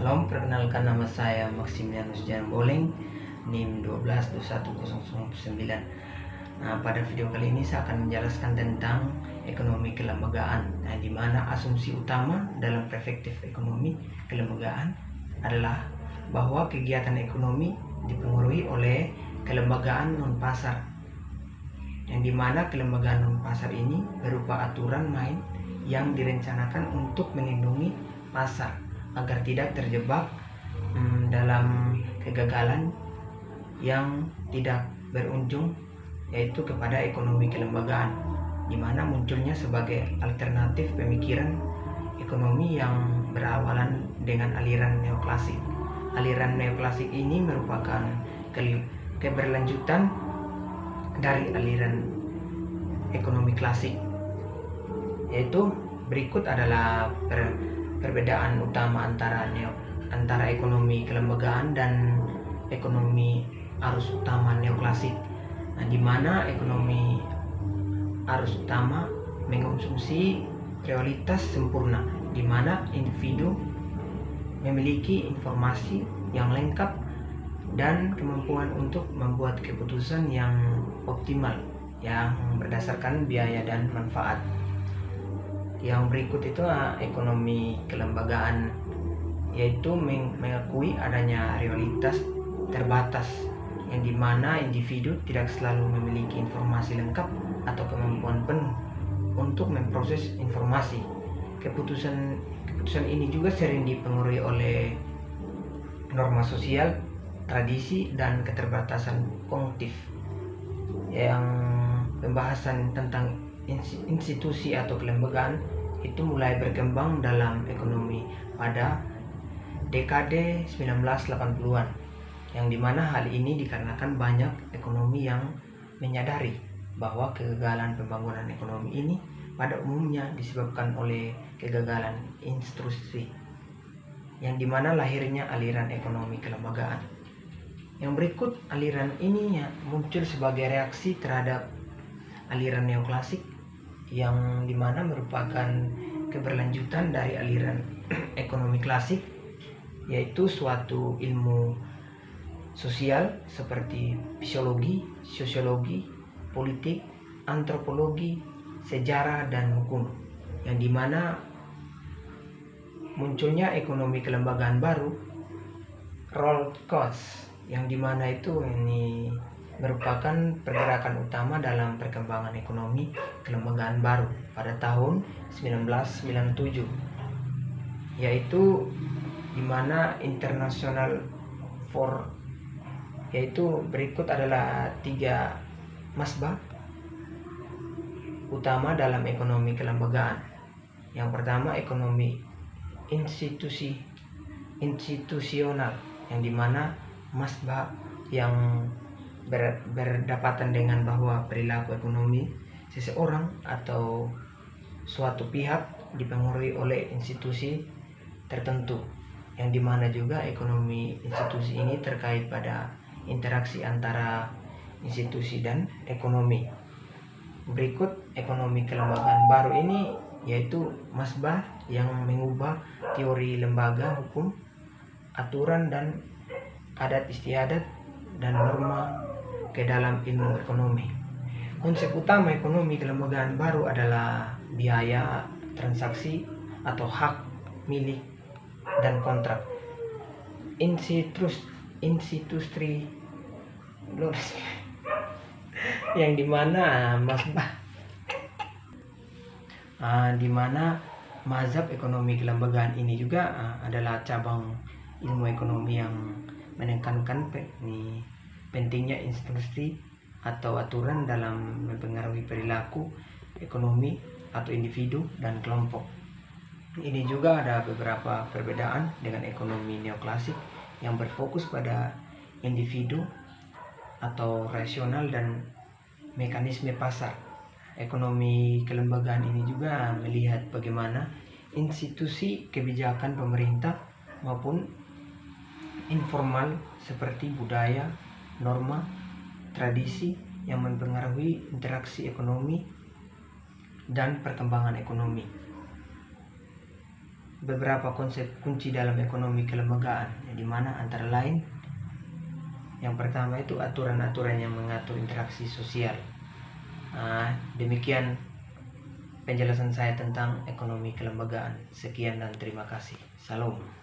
Salam, perkenalkan nama saya Maximilianus Boleng, NIM 12210009. Nah, pada video kali ini saya akan menjelaskan tentang ekonomi kelembagaan, di mana asumsi utama dalam perspektif ekonomi kelembagaan adalah bahwa kegiatan ekonomi dipengaruhi oleh kelembagaan non-pasar, yang dimana kelembagaan non-pasar ini berupa aturan main yang direncanakan untuk melindungi pasar agar tidak terjebak dalam kegagalan yang tidak berujung, yaitu kepada ekonomi kelembagaan, di mana munculnya sebagai alternatif pemikiran ekonomi yang berawalan dengan aliran neoklasik. Aliran neoklasik ini merupakan keberlanjutan dari aliran ekonomi klasik, yaitu berikut adalah perbedaan utama antara ekonomi kelembagaan dan ekonomi arus utama neoklasik. Nah, di mana ekonomi arus utama mengkonsumsi realitas sempurna, di mana individu memiliki informasi yang lengkap dan kemampuan untuk membuat keputusan yang optimal yang berdasarkan biaya dan manfaat. Yang berikut itu ekonomi kelembagaan, yaitu mengakui adanya realitas terbatas, yang dimana individu tidak selalu memiliki informasi lengkap atau kemampuan penuh untuk memproses informasi. Keputusan ini juga sering dipengaruhi oleh norma sosial, tradisi, dan keterbatasan kognitif. Yang pembahasan tentang institusi atau kelembagaan itu mulai berkembang dalam ekonomi pada dekade 1980-an, yang dimana hal ini dikarenakan banyak ekonomi yang menyadari bahwa kegagalan pembangunan ekonomi ini pada umumnya disebabkan oleh kegagalan institusi, yang dimana lahirnya aliran ekonomi kelembagaan. Yang berikut aliran ini muncul sebagai reaksi terhadap aliran neoklasik, yang dimana merupakan keberlanjutan dari aliran ekonomi klasik, yaitu suatu ilmu sosial seperti fisiologi, sosiologi, politik, antropologi, sejarah, dan hukum, yang dimana munculnya ekonomi kelembagaan baru, Roald Koch, yang dimana ini merupakan pergerakan utama dalam perkembangan ekonomi kelembagaan baru pada tahun 1997, yaitu dimana internasional for, yaitu berikut adalah 3 masbah utama dalam ekonomi kelembagaan. Yang pertama, ekonomi institusional, yang dimana masbah yang berdapatan dengan bahwa perilaku ekonomi seseorang atau suatu pihak dipengaruhi oleh institusi tertentu, yang dimana juga ekonomi institusi ini terkait pada interaksi antara institusi dan ekonomi. Berikut ekonomi kelembagaan baru ini, yaitu masbah yang mengubah teori lembaga hukum, aturan dan adat istiadat dan norma ke dalam ilmu ekonomi. Konsep utama ekonomi kelembagaan baru adalah biaya, transaksi atau hak milik, dan kontrak. Institusi yang dimana mazhab ekonomi kelembagaan ini juga adalah cabang ilmu ekonomi yang menekankan pentingnya institusi atau aturan dalam mempengaruhi perilaku ekonomi atau individu dan kelompok. Ini juga ada beberapa perbedaan dengan ekonomi neoklasik yang berfokus pada individu atau rasional dan mekanisme pasar. Ekonomi kelembagaan ini juga melihat bagaimana institusi kebijakan pemerintah maupun informal seperti budaya, norma, tradisi yang mempengaruhi interaksi ekonomi dan perkembangan ekonomi. beberapa konsep kunci dalam ekonomi kelembagaan, di mana antara lain yang pertama itu aturan-aturan yang mengatur interaksi sosial. Demikian penjelasan saya tentang ekonomi kelembagaan. Sekian dan terima kasih. Salam.